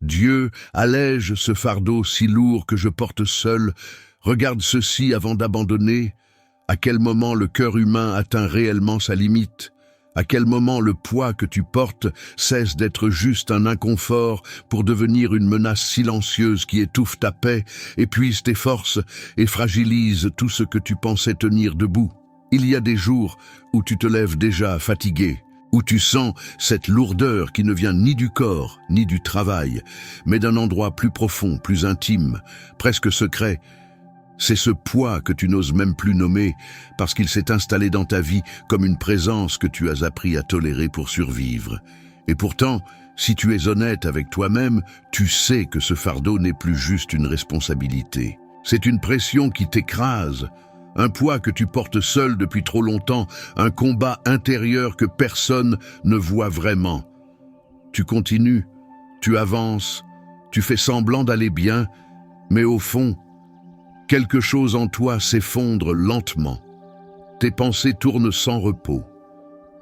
Dieu, allège ce fardeau si lourd que je porte seul. Regarde ceci avant d'abandonner. À quel moment le cœur humain atteint réellement sa limite? À quel moment le poids que tu portes cesse d'être juste un inconfort pour devenir une menace silencieuse qui étouffe ta paix, épuise tes forces et fragilise tout ce que tu pensais tenir debout? Il y a des jours où tu te lèves déjà fatigué, où tu sens cette lourdeur qui ne vient ni du corps, ni du travail, mais d'un endroit plus profond, plus intime, presque secret. C'est ce poids que tu n'oses même plus nommer, parce qu'il s'est installé dans ta vie comme une présence que tu as appris à tolérer pour survivre. Et pourtant, si tu es honnête avec toi-même, tu sais que ce fardeau n'est plus juste une responsabilité. C'est une pression qui t'écrase, un poids que tu portes seul depuis trop longtemps, un combat intérieur que personne ne voit vraiment. Tu continues, tu avances, tu fais semblant d'aller bien, mais au fond, quelque chose en toi s'effondre lentement. Tes pensées tournent sans repos.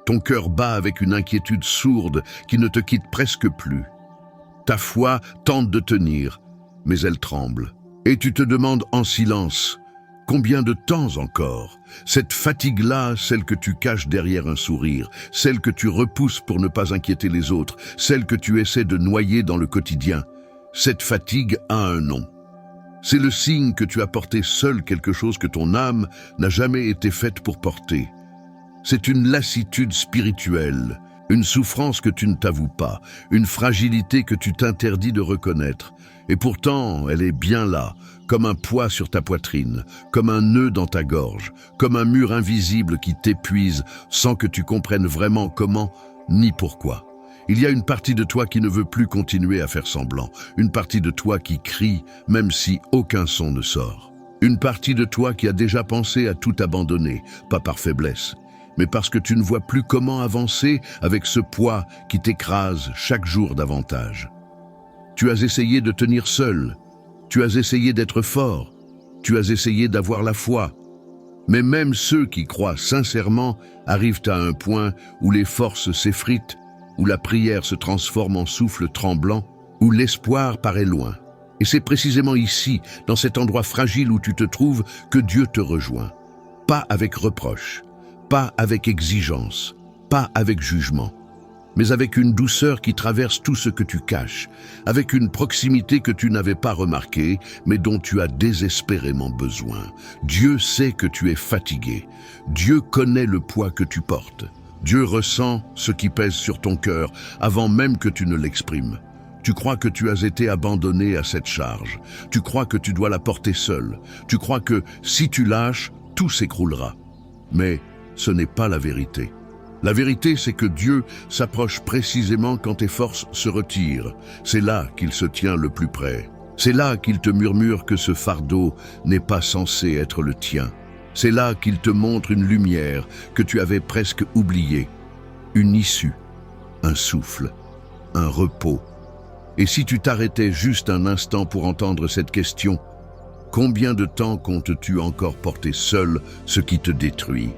Ton cœur bat avec une inquiétude sourde qui ne te quitte presque plus. Ta foi tente de tenir, mais elle tremble. Et tu te demandes en silence, combien de temps encore? Cette fatigue-là, celle que tu caches derrière un sourire, celle que tu repousses pour ne pas inquiéter les autres, celle que tu essaies de noyer dans le quotidien, cette fatigue a un nom. C'est le signe que tu as porté seul quelque chose que ton âme n'a jamais été faite pour porter. C'est une lassitude spirituelle, une souffrance que tu ne t'avoues pas, une fragilité que tu t'interdis de reconnaître. Et pourtant, elle est bien là, comme un poids sur ta poitrine, comme un nœud dans ta gorge, comme un mur invisible qui t'épuise sans que tu comprennes vraiment comment ni pourquoi. Il y a une partie de toi qui ne veut plus continuer à faire semblant, une partie de toi qui crie même si aucun son ne sort. Une partie de toi qui a déjà pensé à tout abandonner, pas par faiblesse, mais parce que tu ne vois plus comment avancer avec ce poids qui t'écrase chaque jour davantage. Tu as essayé de tenir seul, tu as essayé d'être fort, tu as essayé d'avoir la foi. Mais même ceux qui croient sincèrement arrivent à un point où les forces s'effritent, où la prière se transforme en souffle tremblant, où l'espoir paraît loin. Et c'est précisément ici, dans cet endroit fragile où tu te trouves, que Dieu te rejoint. Pas avec reproche, pas avec exigence, pas avec jugement, mais avec une douceur qui traverse tout ce que tu caches, avec une proximité que tu n'avais pas remarquée, mais dont tu as désespérément besoin. Dieu sait que tu es fatigué. Dieu connaît le poids que tu portes. Dieu ressent ce qui pèse sur ton cœur avant même que tu ne l'exprimes. Tu crois que tu as été abandonné à cette charge. Tu crois que tu dois la porter seul. Tu crois que si tu lâches, tout s'écroulera. Mais ce n'est pas la vérité. La vérité, c'est que Dieu s'approche précisément quand tes forces se retirent. C'est là qu'il se tient le plus près. C'est là qu'il te murmure que ce fardeau n'est pas censé être le tien. C'est là qu'il te montre une lumière que tu avais presque oubliée, une issue, un souffle, un repos. Et si tu t'arrêtais juste un instant pour entendre cette question, combien de temps comptes-tu encore porter seul ce qui te détruit?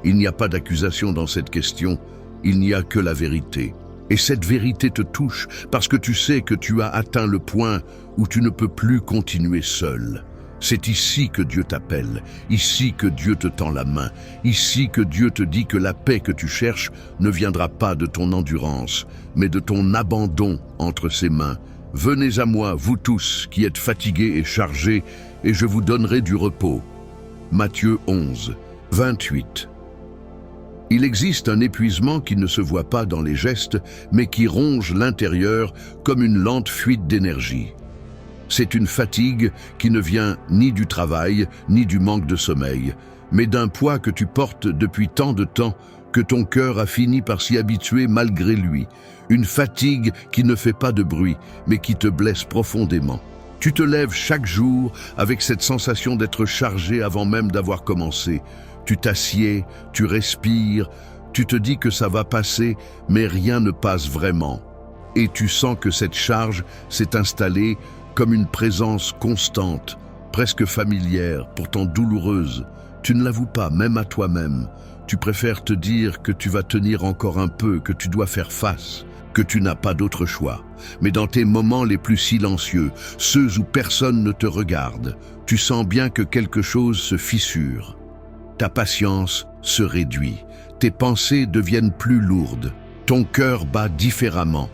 Il n'y a pas d'accusation dans cette question, il n'y a que la vérité. Et cette vérité te touche parce que tu sais que tu as atteint le point où tu ne peux plus continuer seul. C'est ici que Dieu t'appelle, ici que Dieu te tend la main, ici que Dieu te dit que la paix que tu cherches ne viendra pas de ton endurance, mais de ton abandon entre ses mains. Venez à moi, vous tous qui êtes fatigués et chargés, et je vous donnerai du repos. Matthieu 11, 28. Il existe un épuisement qui ne se voit pas dans les gestes, mais qui ronge l'intérieur comme une lente fuite d'énergie. C'est une fatigue qui ne vient ni du travail, ni du manque de sommeil, mais d'un poids que tu portes depuis tant de temps que ton cœur a fini par s'y habituer malgré lui. Une fatigue qui ne fait pas de bruit, mais qui te blesse profondément. Tu te lèves chaque jour avec cette sensation d'être chargé avant même d'avoir commencé. Tu t'assieds, tu respires, tu te dis que ça va passer, mais rien ne passe vraiment. Et tu sens que cette charge s'est installée comme une présence constante, presque familière, pourtant douloureuse. Tu ne l'avoues pas, même à toi-même. Tu préfères te dire que tu vas tenir encore un peu, que tu dois faire face, que tu n'as pas d'autre choix. Mais dans tes moments les plus silencieux, ceux où personne ne te regarde, tu sens bien que quelque chose se fissure. Ta patience se réduit, tes pensées deviennent plus lourdes, ton cœur bat différemment,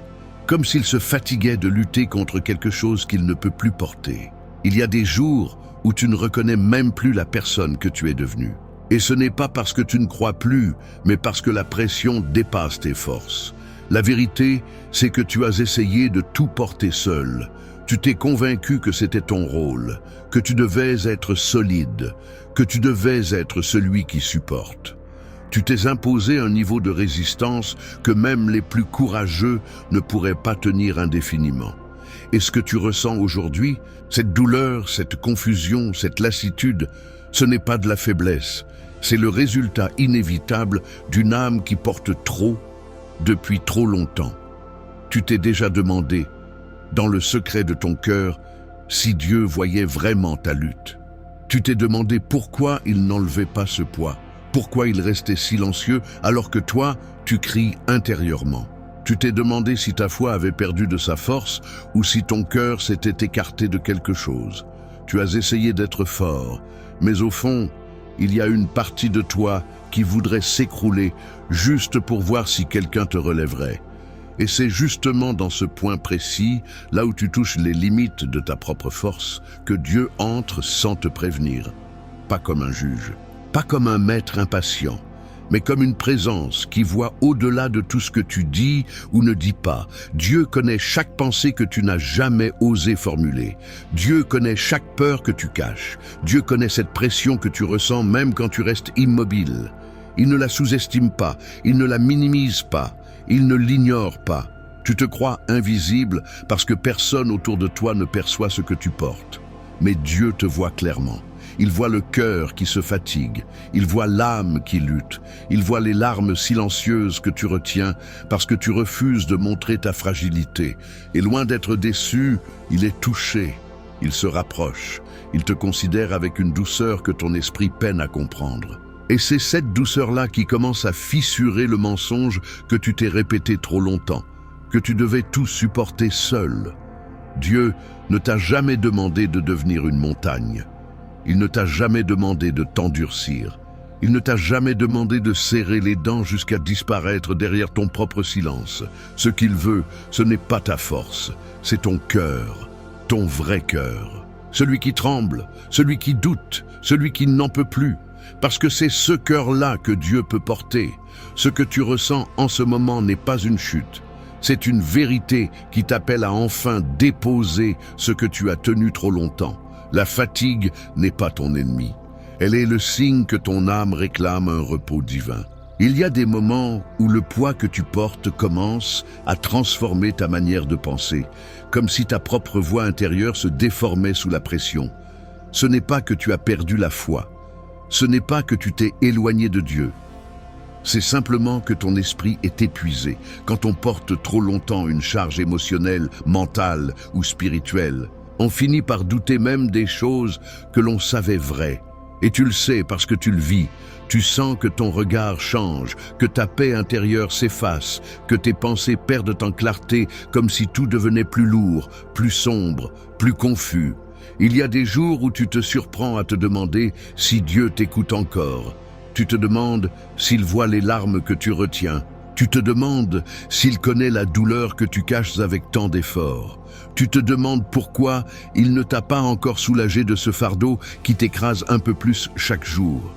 comme s'il se fatiguait de lutter contre quelque chose qu'il ne peut plus porter. Il y a des jours où tu ne reconnais même plus la personne que tu es devenue. Et ce n'est pas parce que tu ne crois plus, mais parce que la pression dépasse tes forces. La vérité, c'est que tu as essayé de tout porter seul. Tu t'es convaincu que c'était ton rôle, que tu devais être solide, que tu devais être celui qui supporte. Tu t'es imposé un niveau de résistance que même les plus courageux ne pourraient pas tenir indéfiniment. Et ce que tu ressens aujourd'hui, cette douleur, cette confusion, cette lassitude, ce n'est pas de la faiblesse, c'est le résultat inévitable d'une âme qui porte trop depuis trop longtemps. Tu t'es déjà demandé, dans le secret de ton cœur, si Dieu voyait vraiment ta lutte. Tu t'es demandé pourquoi il n'enlevait pas ce poids, pourquoi il restait silencieux alors que toi, tu cries intérieurement. Tu t'es demandé si ta foi avait perdu de sa force ou si ton cœur s'était écarté de quelque chose. Tu as essayé d'être fort, mais au fond, il y a une partie de toi qui voudrait s'écrouler juste pour voir si quelqu'un te relèverait. Et c'est justement dans ce point précis, là où tu touches les limites de ta propre force, que Dieu entre sans te prévenir. Pas comme un juge, pas comme un maître impatient, mais comme une présence qui voit au-delà de tout ce que tu dis ou ne dis pas. Dieu connaît chaque pensée que tu n'as jamais osé formuler. Dieu connaît chaque peur que tu caches. Dieu connaît cette pression que tu ressens même quand tu restes immobile. Il ne la sous-estime pas, il ne la minimise pas, il ne l'ignore pas. Tu te crois invisible parce que personne autour de toi ne perçoit ce que tu portes. Mais Dieu te voit clairement. Il voit le cœur qui se fatigue, il voit l'âme qui lutte, il voit les larmes silencieuses que tu retiens parce que tu refuses de montrer ta fragilité. Et loin d'être déçu, il est touché, il se rapproche, il te considère avec une douceur que ton esprit peine à comprendre. Et c'est cette douceur-là qui commence à fissurer le mensonge que tu t'es répété trop longtemps, que tu devais tout supporter seul. Dieu ne t'a jamais demandé de devenir une montagne. Il ne t'a jamais demandé de t'endurcir. Il ne t'a jamais demandé de serrer les dents jusqu'à disparaître derrière ton propre silence. Ce qu'il veut, ce n'est pas ta force, c'est ton cœur, ton vrai cœur. Celui qui tremble, celui qui doute, celui qui n'en peut plus. Parce que c'est ce cœur-là que Dieu peut porter. Ce que tu ressens en ce moment n'est pas une chute. C'est une vérité qui t'appelle à enfin déposer ce que tu as tenu trop longtemps. La fatigue n'est pas ton ennemi. Elle est le signe que ton âme réclame un repos divin. Il y a des moments où le poids que tu portes commence à transformer ta manière de penser, comme si ta propre voix intérieure se déformait sous la pression. Ce n'est pas que tu as perdu la foi. Ce n'est pas que tu t'es éloigné de Dieu. C'est simplement que ton esprit est épuisé quand on porte trop longtemps une charge émotionnelle, mentale ou spirituelle. On finit par douter même des choses que l'on savait vraies. Et tu le sais parce que tu le vis. Tu sens que ton regard change, que ta paix intérieure s'efface, que tes pensées perdent en clarté comme si tout devenait plus lourd, plus sombre, plus confus. Il y a des jours où tu te surprends à te demander si Dieu t'écoute encore. Tu te demandes s'il voit les larmes que tu retiens. Tu te demandes s'il connaît la douleur que tu caches avec tant d'efforts. Tu te demandes pourquoi il ne t'a pas encore soulagé de ce fardeau qui t'écrase un peu plus chaque jour.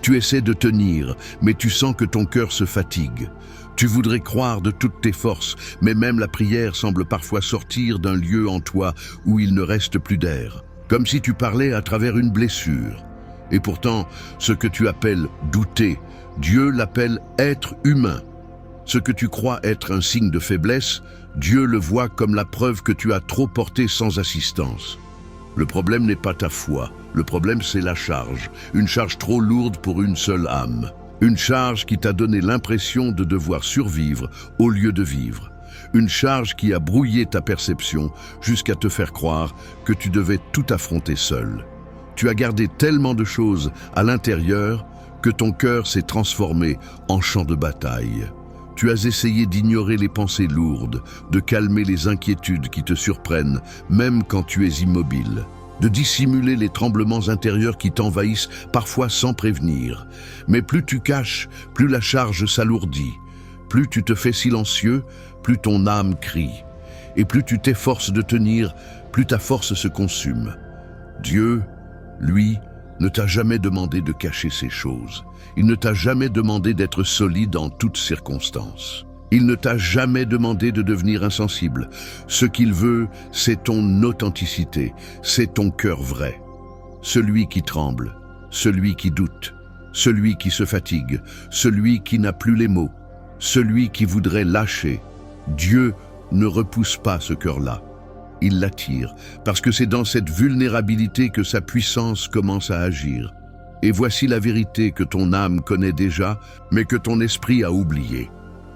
Tu essaies de tenir, mais tu sens que ton cœur se fatigue. Tu voudrais croire de toutes tes forces, mais même la prière semble parfois sortir d'un lieu en toi où il ne reste plus d'air, comme si tu parlais à travers une blessure. Et pourtant, ce que tu appelles douter, Dieu l'appelle être humain. Ce que tu crois être un signe de faiblesse, Dieu le voit comme la preuve que tu as trop porté sans assistance. Le problème n'est pas ta foi, le problème c'est la charge, une charge trop lourde pour une seule âme. Une charge qui t'a donné l'impression de devoir survivre au lieu de vivre. Une charge qui a brouillé ta perception jusqu'à te faire croire que tu devais tout affronter seul. Tu as gardé tellement de choses à l'intérieur que ton cœur s'est transformé en champ de bataille. Tu as essayé d'ignorer les pensées lourdes, de calmer les inquiétudes qui te surprennent, même quand tu es immobile, de dissimuler les tremblements intérieurs qui t'envahissent parfois sans prévenir. Mais plus tu caches, plus la charge s'alourdit. Plus tu te fais silencieux, plus ton âme crie. Et plus tu t'efforces de tenir, plus ta force se consume. Dieu, lui, ne t'a jamais demandé de cacher ces choses. Il ne t'a jamais demandé d'être solide en toutes circonstances. Il ne t'a jamais demandé de devenir insensible. Ce qu'il veut, c'est ton authenticité, c'est ton cœur vrai. Celui qui tremble, celui qui doute, celui qui se fatigue, celui qui n'a plus les mots, celui qui voudrait lâcher. Dieu ne repousse pas ce cœur-là. Il l'attire, parce que c'est dans cette vulnérabilité que sa puissance commence à agir. Et voici la vérité que ton âme connaît déjà, mais que ton esprit a oubliée.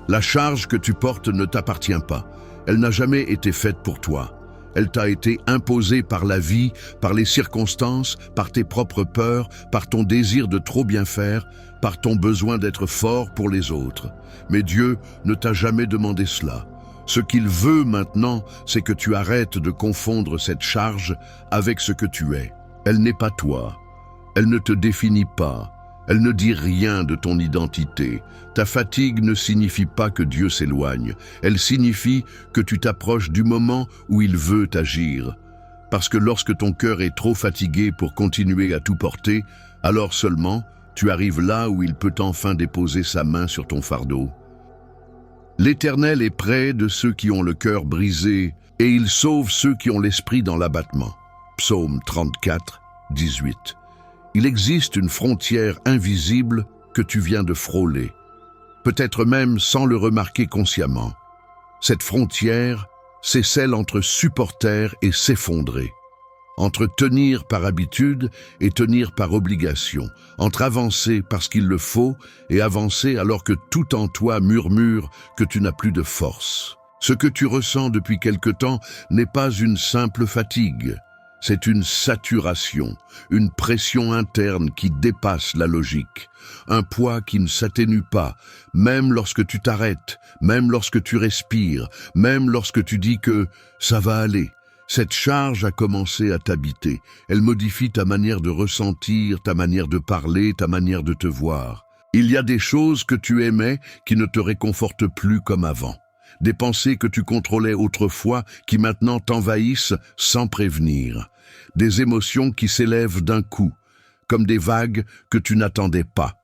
La charge que tu portes ne t'appartient pas. Elle n'a jamais été faite pour toi. Elle t'a été imposée par la vie, par les circonstances, par tes propres peurs, par ton désir de trop bien faire, par ton besoin d'être fort pour les autres. Mais Dieu ne t'a jamais demandé cela. Ce qu'il veut maintenant, c'est que tu arrêtes de confondre cette charge avec ce que tu es. Elle n'est pas toi. Elle ne te définit pas. Elle ne dit rien de ton identité. Ta fatigue ne signifie pas que Dieu s'éloigne. Elle signifie que tu t'approches du moment où il veut agir. Parce que lorsque ton cœur est trop fatigué pour continuer à tout porter, alors seulement tu arrives là où il peut enfin déposer sa main sur ton fardeau. L'Éternel est près de ceux qui ont le cœur brisé, et il sauve ceux qui ont l'esprit dans l'abattement. Psaume 34, 18. Il existe une frontière invisible que tu viens de frôler, peut-être même sans le remarquer consciemment. Cette frontière, c'est celle entre supporter et s'effondrer, entre tenir par habitude et tenir par obligation, entre avancer parce qu'il le faut et avancer alors que tout en toi murmure que tu n'as plus de force. Ce que tu ressens depuis quelque temps n'est pas une simple fatigue, c'est une saturation, une pression interne qui dépasse la logique, un poids qui ne s'atténue pas, même lorsque tu t'arrêtes, même lorsque tu respires, même lorsque tu dis que ça va aller. Cette charge a commencé à t'habiter. Elle modifie ta manière de ressentir, ta manière de parler, ta manière de te voir. Il y a des choses que tu aimais qui ne te réconfortent plus comme avant. Des pensées que tu contrôlais autrefois qui maintenant t'envahissent sans prévenir. Des émotions qui s'élèvent d'un coup, comme des vagues que tu n'attendais pas.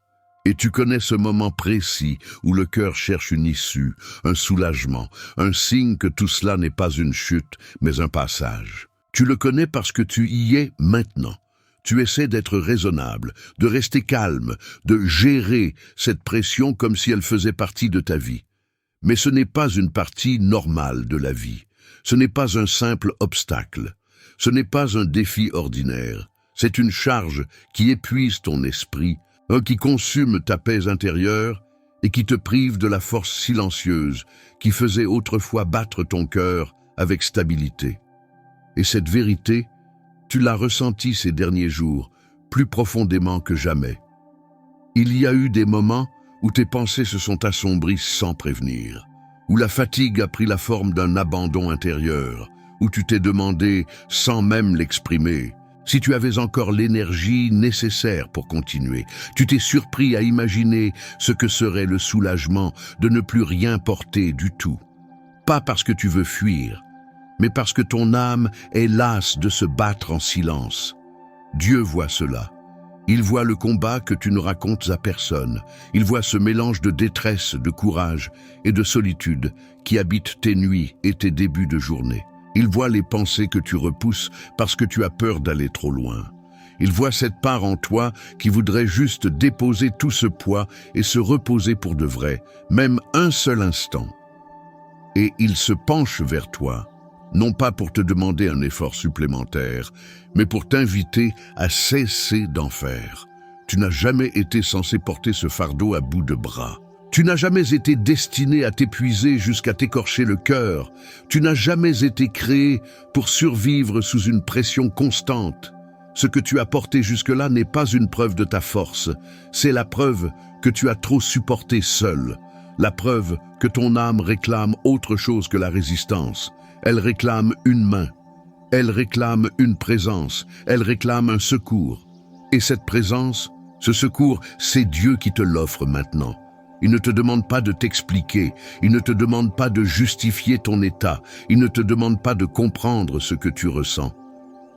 Et tu connais ce moment précis où le cœur cherche une issue, un soulagement, un signe que tout cela n'est pas une chute, mais un passage. Tu le connais parce que tu y es maintenant. Tu essaies d'être raisonnable, de rester calme, de gérer cette pression comme si elle faisait partie de ta vie. Mais ce n'est pas une partie normale de la vie. Ce n'est pas un simple obstacle. Ce n'est pas un défi ordinaire. C'est une charge qui épuise ton esprit, qui consume ta paix intérieure et qui te prive de la force silencieuse qui faisait autrefois battre ton cœur avec stabilité. Et cette vérité, tu l'as ressentie ces derniers jours, plus profondément que jamais. Il y a eu des moments où tes pensées se sont assombries sans prévenir, où la fatigue a pris la forme d'un abandon intérieur, où tu t'es demandé, sans même l'exprimer, si tu avais encore l'énergie nécessaire pour continuer. Tu t'es surpris à imaginer ce que serait le soulagement de ne plus rien porter du tout. Pas parce que tu veux fuir, mais parce que ton âme est lasse de se battre en silence. Dieu voit cela. Il voit le combat que tu ne racontes à personne. Il voit ce mélange de détresse, de courage et de solitude qui habite tes nuits et tes débuts de journée. Il voit les pensées que tu repousses parce que tu as peur d'aller trop loin. Il voit cette part en toi qui voudrait juste déposer tout ce poids et se reposer pour de vrai, même un seul instant. Et il se penche vers toi, non pas pour te demander un effort supplémentaire, mais pour t'inviter à cesser d'en faire. Tu n'as jamais été censé porter ce fardeau à bout de bras. Tu n'as jamais été destiné à t'épuiser jusqu'à t'écorcher le cœur. Tu n'as jamais été créé pour survivre sous une pression constante. Ce que tu as porté jusque-là n'est pas une preuve de ta force, c'est la preuve que tu as trop supporté seul, la preuve que ton âme réclame autre chose que la résistance. Elle réclame une main, elle réclame une présence, elle réclame un secours. Et cette présence, ce secours, c'est Dieu qui te l'offre maintenant. Il ne te demande pas de t'expliquer, il ne te demande pas de justifier ton état, il ne te demande pas de comprendre ce que tu ressens.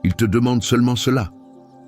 Il te demande seulement cela.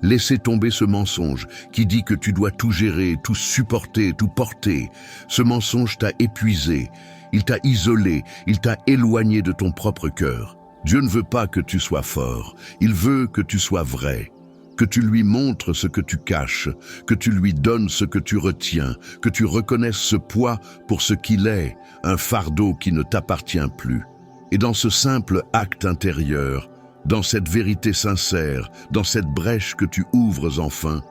Laissez tomber ce mensonge qui dit que tu dois tout gérer, tout supporter, tout porter. Ce mensonge t'a épuisé, il t'a isolé, il t'a éloigné de ton propre cœur. Dieu ne veut pas que tu sois fort, il veut que tu sois vrai. Que tu lui montres ce que tu caches, que tu lui donnes ce que tu retiens, que tu reconnaisses ce poids pour ce qu'il est, un fardeau qui ne t'appartient plus. Et dans ce simple acte intérieur, dans cette vérité sincère, dans cette brèche que tu ouvres enfin,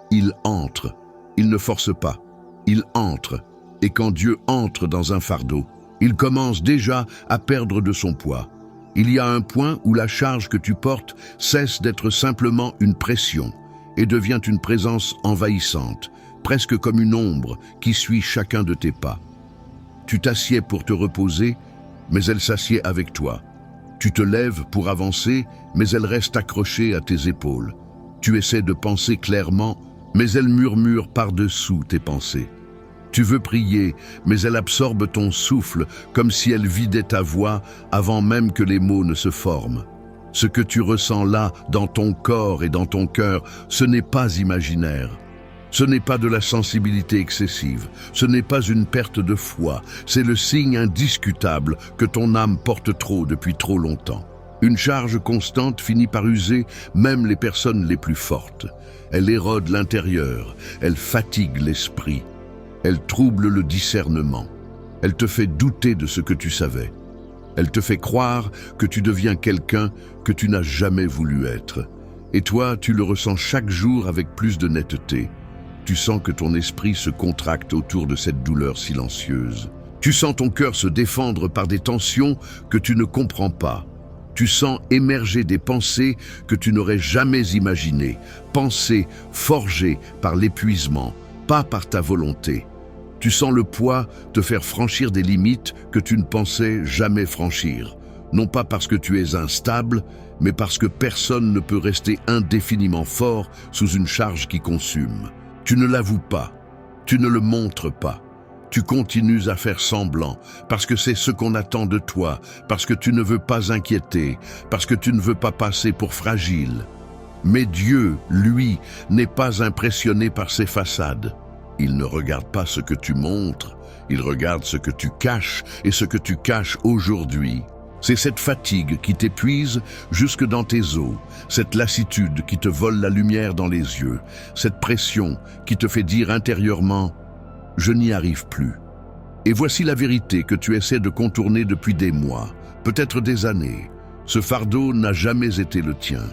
il entre, il ne force pas, il entre. Et quand Dieu entre dans un fardeau, il commence déjà à perdre de son poids. Il y a un point où la charge que tu portes cesse d'être simplement une pression et devient une présence envahissante, presque comme une ombre qui suit chacun de tes pas. Tu t'assieds pour te reposer, mais elle s'assied avec toi. Tu te lèves pour avancer, mais elle reste accrochée à tes épaules. Tu essaies de penser clairement, mais elle murmure par-dessous tes pensées. Tu veux prier, mais elle absorbe ton souffle comme si elle vidait ta voix avant même que les mots ne se forment. Ce que tu ressens là, dans ton corps et dans ton cœur, ce n'est pas imaginaire. Ce n'est pas de la sensibilité excessive, ce n'est pas une perte de foi, c'est le signe indiscutable que ton âme porte trop depuis trop longtemps. Une charge constante finit par user même les personnes les plus fortes. Elle érode l'intérieur, elle fatigue l'esprit. Elle trouble le discernement. Elle te fait douter de ce que tu savais. Elle te fait croire que tu deviens quelqu'un que tu n'as jamais voulu être. Et toi, tu le ressens chaque jour avec plus de netteté. Tu sens que ton esprit se contracte autour de cette douleur silencieuse. Tu sens ton cœur se défendre par des tensions que tu ne comprends pas. Tu sens émerger des pensées que tu n'aurais jamais imaginées. Pensées forgées par l'épuisement, pas par ta volonté. Tu sens le poids te faire franchir des limites que tu ne pensais jamais franchir. Non pas parce que tu es instable, mais parce que personne ne peut rester indéfiniment fort sous une charge qui consume. Tu ne l'avoues pas, tu ne le montres pas. Tu continues à faire semblant, parce que c'est ce qu'on attend de toi, parce que tu ne veux pas inquiéter, parce que tu ne veux pas passer pour fragile. Mais Dieu, lui, n'est pas impressionné par ces façades. Il ne regarde pas ce que tu montres, il regarde ce que tu caches et ce que tu caches aujourd'hui. C'est cette fatigue qui t'épuise jusque dans tes os, cette lassitude qui te vole la lumière dans les yeux, cette pression qui te fait dire intérieurement « je n'y arrive plus ». Et voici la vérité que tu essaies de contourner depuis des mois, peut-être des années. Ce fardeau n'a jamais été le tien.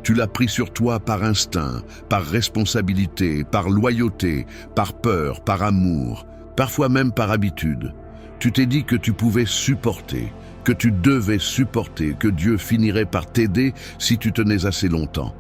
Tu l'as pris sur toi par instinct, par responsabilité, par loyauté, par peur, par amour, parfois même par habitude. Tu t'es dit que tu pouvais supporter, que tu devais supporter, que Dieu finirait par t'aider si tu tenais assez longtemps.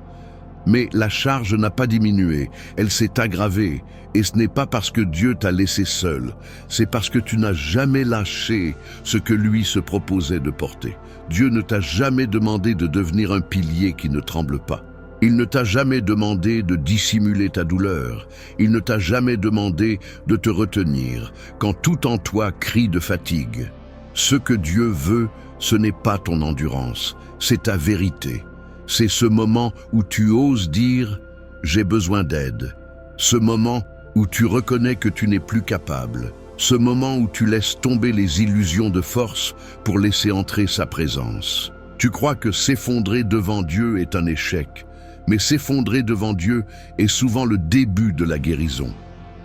Mais la charge n'a pas diminué, elle s'est aggravée, et ce n'est pas parce que Dieu t'a laissé seul, c'est parce que tu n'as jamais lâché ce que lui se proposait de porter. Dieu ne t'a jamais demandé de devenir un pilier qui ne tremble pas. Il ne t'a jamais demandé de dissimuler ta douleur. Il ne t'a jamais demandé de te retenir quand tout en toi crie de fatigue. Ce que Dieu veut, ce n'est pas ton endurance, c'est ta vérité. C'est ce moment où tu oses dire « j'ai besoin d'aide ». Ce moment où tu reconnais que tu n'es plus capable. Ce moment où tu laisses tomber les illusions de force pour laisser entrer sa présence. Tu crois que s'effondrer devant Dieu est un échec, mais s'effondrer devant Dieu est souvent le début de la guérison.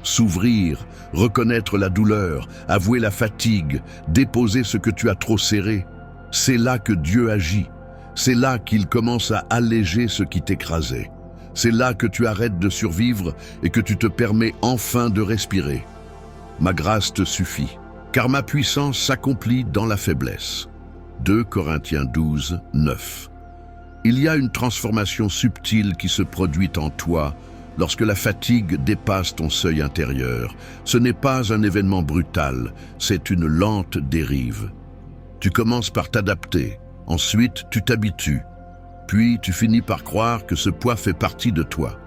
S'ouvrir, reconnaître la douleur, avouer la fatigue, déposer ce que tu as trop serré, c'est là que Dieu agit. C'est là qu'il commence à alléger ce qui t'écrasait. C'est là que tu arrêtes de survivre et que tu te permets enfin de respirer. Ma grâce te suffit, car ma puissance s'accomplit dans la faiblesse. 2 Corinthiens 12, 9. Il y a une transformation subtile qui se produit en toi lorsque la fatigue dépasse ton seuil intérieur. Ce n'est pas un événement brutal, c'est une lente dérive. Tu commences par t'adapter, ensuite tu t'habitues, puis tu finis par croire que ce poids fait partie de toi.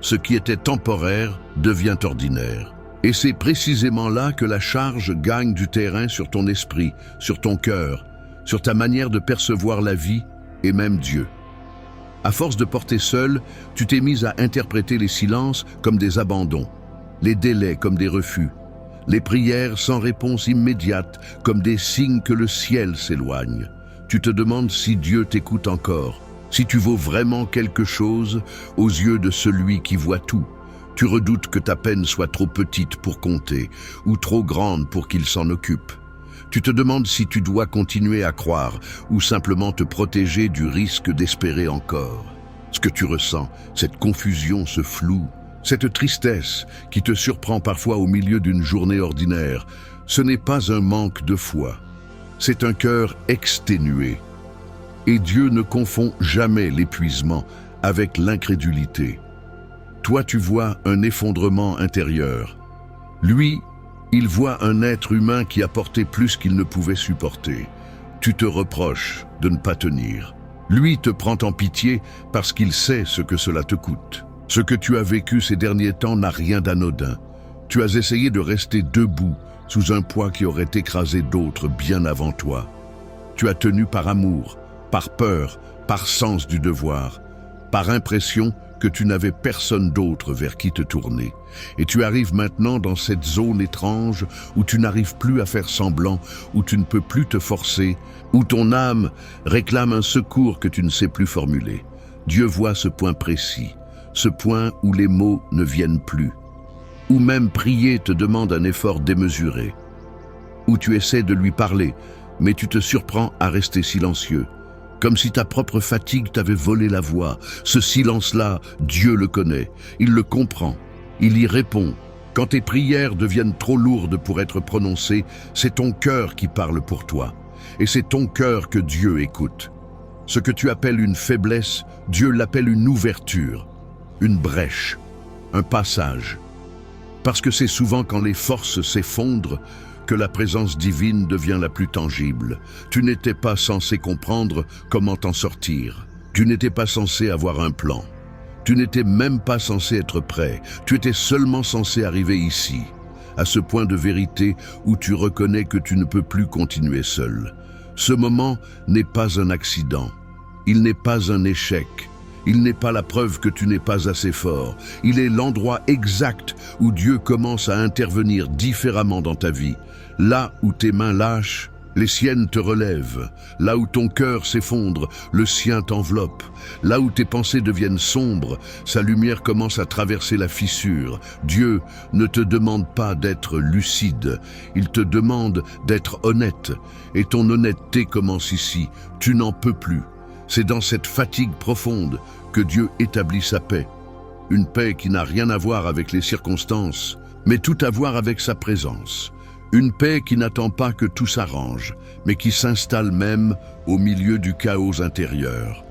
Ce qui était temporaire devient ordinaire. Et c'est précisément là que la charge gagne du terrain sur ton esprit, sur ton cœur, sur ta manière de percevoir la vie et même Dieu. À force de porter seul, tu t'es mise à interpréter les silences comme des abandons, les délais comme des refus, les prières sans réponse immédiate comme des signes que le ciel s'éloigne. Tu te demandes si Dieu t'écoute encore, si tu vaux vraiment quelque chose aux yeux de celui qui voit tout. Tu redoutes que ta peine soit trop petite pour compter ou trop grande pour qu'il s'en occupe. Tu te demandes si tu dois continuer à croire ou simplement te protéger du risque d'espérer encore. Ce que tu ressens, cette confusion, ce flou, cette tristesse qui te surprend parfois au milieu d'une journée ordinaire, ce n'est pas un manque de foi. C'est un cœur exténué. Et Dieu ne confond jamais l'épuisement avec l'incrédulité. Toi, tu vois un effondrement intérieur. Lui, il voit un être humain qui a porté plus qu'il ne pouvait supporter. Tu te reproches de ne pas tenir. Lui te prend en pitié parce qu'il sait ce que cela te coûte. Ce que tu as vécu ces derniers temps n'a rien d'anodin. Tu as essayé de rester debout sous un poids qui aurait écrasé d'autres bien avant toi. Tu as tenu par amour, par peur, par sens du devoir, par impression que tu n'avais personne d'autre vers qui te tourner. Et tu arrives maintenant dans cette zone étrange où tu n'arrives plus à faire semblant, où tu ne peux plus te forcer, où ton âme réclame un secours que tu ne sais plus formuler. Dieu voit ce point précis, ce point où les mots ne viennent plus, où même prier te demande un effort démesuré, où tu essaies de lui parler, mais tu te surprends à rester silencieux, comme si ta propre fatigue t'avait volé la voix. Ce silence-là, Dieu le connaît, il le comprend, il y répond. Quand tes prières deviennent trop lourdes pour être prononcées, c'est ton cœur qui parle pour toi, et c'est ton cœur que Dieu écoute. Ce que tu appelles une faiblesse, Dieu l'appelle une ouverture, une brèche, un passage. Parce que c'est souvent quand les forces s'effondrent que la présence divine devient la plus tangible. Tu n'étais pas censé comprendre comment t'en sortir. Tu n'étais pas censé avoir un plan. Tu n'étais même pas censé être prêt. Tu étais seulement censé arriver ici, à ce point de vérité où tu reconnais que tu ne peux plus continuer seul. Ce moment n'est pas un accident. Il n'est pas un échec. Il n'est pas la preuve que tu n'es pas assez fort. Il est l'endroit exact où Dieu commence à intervenir différemment dans ta vie. Là où tes mains lâchent, les siennes te relèvent. Là où ton cœur s'effondre, le sien t'enveloppe. Là où tes pensées deviennent sombres, sa lumière commence à traverser la fissure. Dieu ne te demande pas d'être lucide, il te demande d'être honnête. Et ton honnêteté commence ici. Tu n'en peux plus. C'est dans cette fatigue profonde que Dieu établit sa paix. Une paix qui n'a rien à voir avec les circonstances, mais tout à voir avec sa présence. Une paix qui n'attend pas que tout s'arrange, mais qui s'installe même au milieu du chaos intérieur.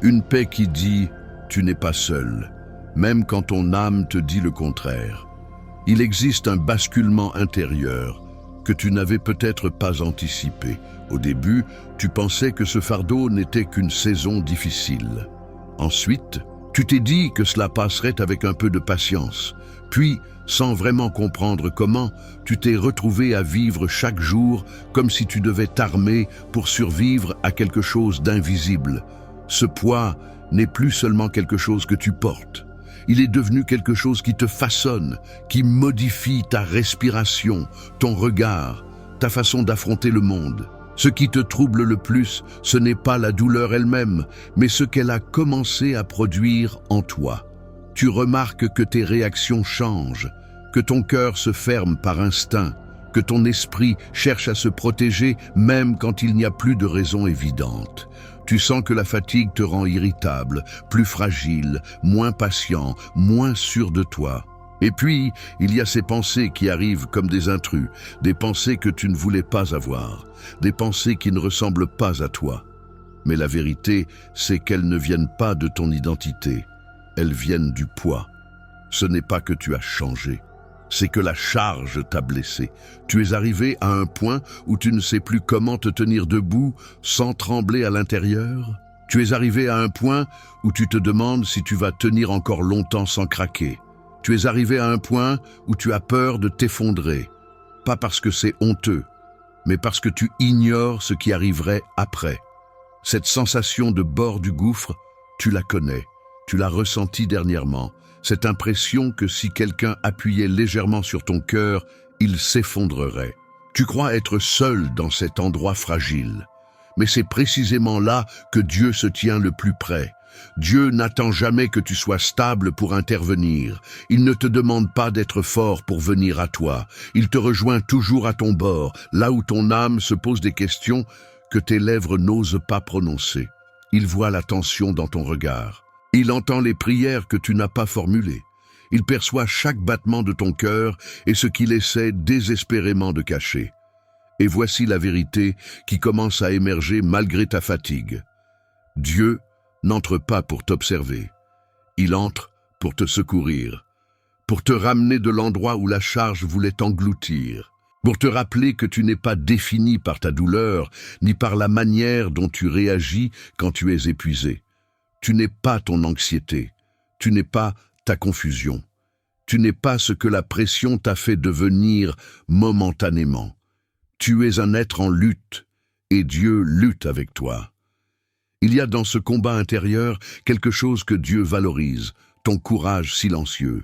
Une paix qui dit « tu n'es pas seul », même quand ton âme te dit le contraire. Il existe un basculement intérieur que tu n'avais peut-être pas anticipé. Au début, tu pensais que ce fardeau n'était qu'une saison difficile. Ensuite, tu t'es dit que cela passerait avec un peu de patience. Puis, sans vraiment comprendre comment, tu t'es retrouvé à vivre chaque jour comme si tu devais t'armer pour survivre à quelque chose d'invisible. Ce poids n'est plus seulement quelque chose que tu portes. Il est devenu quelque chose qui te façonne, qui modifie ta respiration, ton regard, ta façon d'affronter le monde. Ce qui te trouble le plus, ce n'est pas la douleur elle-même, mais ce qu'elle a commencé à produire en toi. Tu remarques que tes réactions changent, que ton cœur se ferme par instinct, que ton esprit cherche à se protéger même quand il n'y a plus de raison évidente. Tu sens que la fatigue te rend irritable, plus fragile, moins patient, moins sûr de toi. Et puis, il y a ces pensées qui arrivent comme des intrus, des pensées que tu ne voulais pas avoir, des pensées qui ne ressemblent pas à toi. Mais la vérité, c'est qu'elles ne viennent pas de ton identité. Elles viennent du poids. Ce n'est pas que tu as changé. C'est que la charge t'a blessé. Tu es arrivé à un point où tu ne sais plus comment te tenir debout sans trembler à l'intérieur. Tu es arrivé à un point où tu te demandes si tu vas tenir encore longtemps sans craquer. Tu es arrivé à un point où tu as peur de t'effondrer. Pas parce que c'est honteux, mais parce que tu ignores ce qui arriverait après. Cette sensation de bord du gouffre, tu la connais, tu l'as ressentie dernièrement. Cette impression que si quelqu'un appuyait légèrement sur ton cœur, il s'effondrerait. Tu crois être seul dans cet endroit fragile. Mais c'est précisément là que Dieu se tient le plus près. Dieu n'attend jamais que tu sois stable pour intervenir. Il ne te demande pas d'être fort pour venir à toi. Il te rejoint toujours à ton bord, là où ton âme se pose des questions que tes lèvres n'osent pas prononcer. Il voit la tension dans ton regard. Il entend les prières que tu n'as pas formulées. Il perçoit chaque battement de ton cœur et ce qu'il essaie désespérément de cacher. Et voici la vérité qui commence à émerger malgré ta fatigue. Dieu n'entre pas pour t'observer. Il entre pour te secourir, pour te ramener de l'endroit où la charge voulait t'engloutir, pour te rappeler que tu n'es pas défini par ta douleur, ni par la manière dont tu réagis quand tu es épuisé. Tu n'es pas ton anxiété, tu n'es pas ta confusion, tu n'es pas ce que la pression t'a fait devenir momentanément. Tu es un être en lutte, et Dieu lutte avec toi. Il y a dans ce combat intérieur quelque chose que Dieu valorise, ton courage silencieux.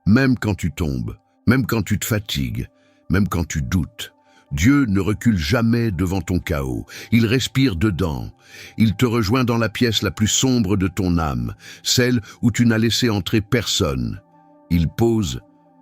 Même quand tu tombes, même quand tu te fatigues, même quand tu doutes, Dieu ne recule jamais devant ton chaos. Il respire dedans. Il te rejoint dans la pièce la plus sombre de ton âme, celle où tu n'as laissé entrer personne. Il pose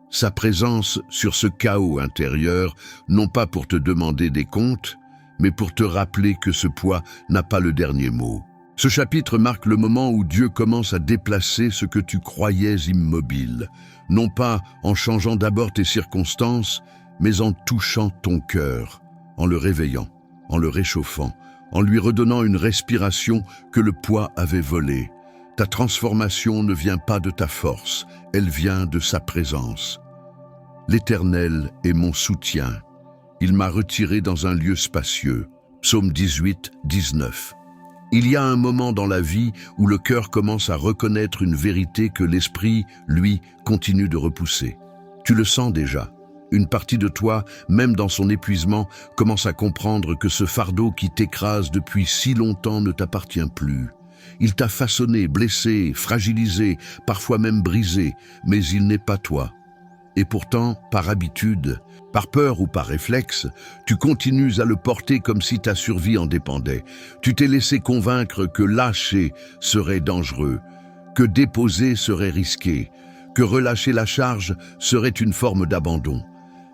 sa présence sur ce chaos intérieur, non pas pour te demander des comptes, mais pour te rappeler que ce poids n'a pas le dernier mot. Ce chapitre marque le moment où Dieu commence à déplacer ce que tu croyais immobile, non pas en changeant d'abord tes circonstances, mais en touchant ton cœur, en le réveillant, en le réchauffant, en lui redonnant une respiration que le poids avait volée. Ta transformation ne vient pas de ta force, elle vient de sa présence. L'Éternel est mon soutien. Il m'a retiré dans un lieu spacieux. Psaume 18, 19. Il y a un moment dans la vie où le cœur commence à reconnaître une vérité que l'esprit, lui, continue de repousser. Tu le sens déjà. Une partie de toi, même dans son épuisement, commence à comprendre que ce fardeau qui t'écrase depuis si longtemps ne t'appartient plus. Il t'a façonné, blessé, fragilisé, parfois même brisé, mais il n'est pas toi. Et pourtant, par habitude, par peur ou par réflexe, tu continues à le porter comme si ta survie en dépendait. Tu t'es laissé convaincre que lâcher serait dangereux, que déposer serait risqué, que relâcher la charge serait une forme d'abandon.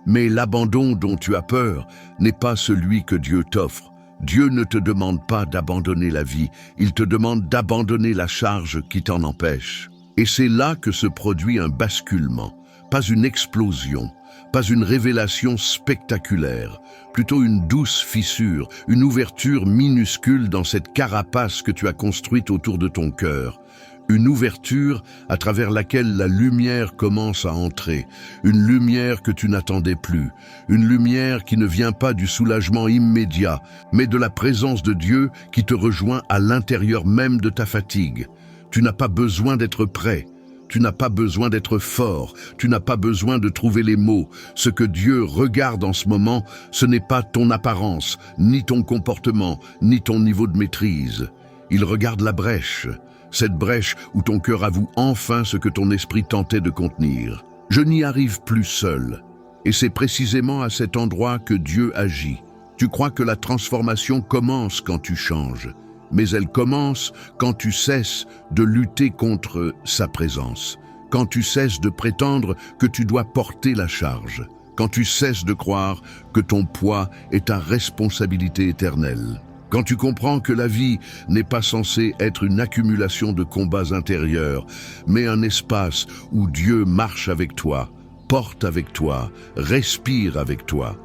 Mais l'abandon dont tu as peur n'est pas celui que Dieu t'offre. Dieu ne te demande pas d'abandonner la vie, il te demande d'abandonner la charge qui t'en empêche. Et c'est là que se produit un basculement. Pas une explosion, pas une révélation spectaculaire, plutôt une douce fissure, une ouverture minuscule dans cette carapace que tu as construite autour de ton cœur. Une ouverture à travers laquelle la lumière commence à entrer, une lumière que tu n'attendais plus, une lumière qui ne vient pas du soulagement immédiat, mais de la présence de Dieu qui te rejoint à l'intérieur même de ta fatigue. Tu n'as pas besoin d'être prêt. Tu n'as pas besoin d'être fort, tu n'as pas besoin de trouver les mots. Ce que Dieu regarde en ce moment, ce n'est pas ton apparence, ni ton comportement, ni ton niveau de maîtrise. Il regarde la brèche, cette brèche où ton cœur avoue enfin ce que ton esprit tentait de contenir. Je n'y arrive plus seul. Et c'est précisément à cet endroit que Dieu agit. Tu crois que la transformation commence quand tu changes. Mais elle commence quand tu cesses de lutter contre sa présence, quand tu cesses de prétendre que tu dois porter la charge, quand tu cesses de croire que ton poids est ta responsabilité éternelle, quand tu comprends que la vie n'est pas censée être une accumulation de combats intérieurs, mais un espace où Dieu marche avec toi, porte avec toi, respire avec toi.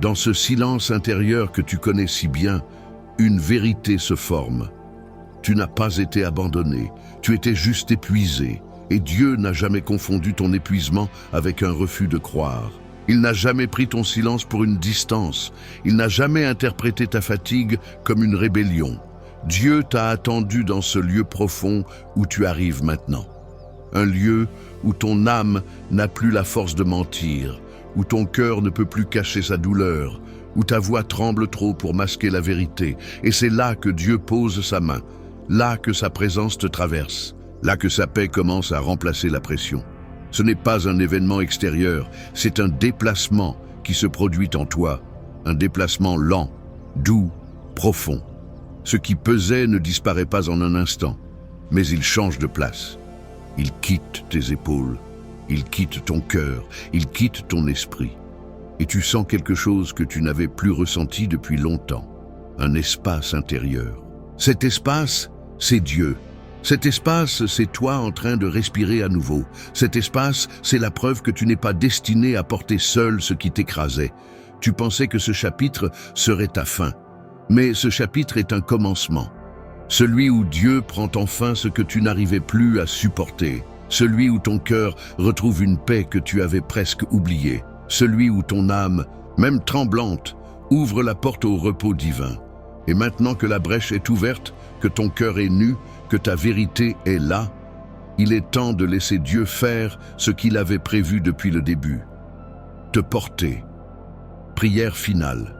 Dans ce silence intérieur que tu connais si bien, une vérité se forme. Tu n'as pas été abandonné, tu étais juste épuisé, et Dieu n'a jamais confondu ton épuisement avec un refus de croire. Il n'a jamais pris ton silence pour une distance, il n'a jamais interprété ta fatigue comme une rébellion. Dieu t'a attendu dans ce lieu profond où tu arrives maintenant. Un lieu où ton âme n'a plus la force de mentir, où ton cœur ne peut plus cacher sa douleur, où ta voix tremble trop pour masquer la vérité. Et c'est là que Dieu pose sa main, là que sa présence te traverse, là que sa paix commence à remplacer la pression. Ce n'est pas un événement extérieur, c'est un déplacement qui se produit en toi, un déplacement lent, doux, profond. Ce qui pesait ne disparaît pas en un instant, mais il change de place. Il quitte tes épaules, il quitte ton cœur, il quitte ton esprit. Et tu sens quelque chose que tu n'avais plus ressenti depuis longtemps, un espace intérieur. Cet espace, c'est Dieu. Cet espace, c'est toi en train de respirer à nouveau. Cet espace, c'est la preuve que tu n'es pas destiné à porter seul ce qui t'écrasait. Tu pensais que ce chapitre serait ta fin. Mais ce chapitre est un commencement. Celui où Dieu prend enfin ce que tu n'arrivais plus à supporter. Celui où ton cœur retrouve une paix que tu avais presque oubliée. Celui où ton âme, même tremblante, ouvre la porte au repos divin. Et maintenant que la brèche est ouverte, que ton cœur est nu, que ta vérité est là, il est temps de laisser Dieu faire ce qu'il avait prévu depuis le début. Te porter. Prière finale.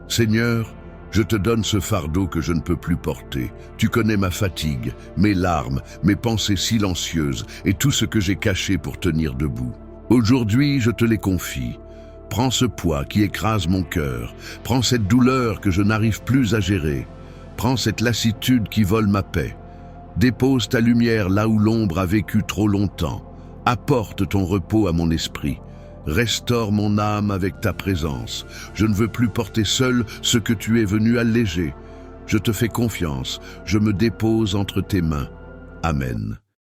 Seigneur, je te donne ce fardeau que je ne peux plus porter. Tu connais ma fatigue, mes larmes, mes pensées silencieuses et tout ce que j'ai caché pour tenir debout. Aujourd'hui, je te les confie. Prends ce poids qui écrase mon cœur. Prends cette douleur que je n'arrive plus à gérer. Prends cette lassitude qui vole ma paix. Dépose ta lumière là où l'ombre a vécu trop longtemps. Apporte ton repos à mon esprit. Restaure mon âme avec ta présence. Je ne veux plus porter seul ce que tu es venu alléger. Je te fais confiance. Je me dépose entre tes mains. Amen.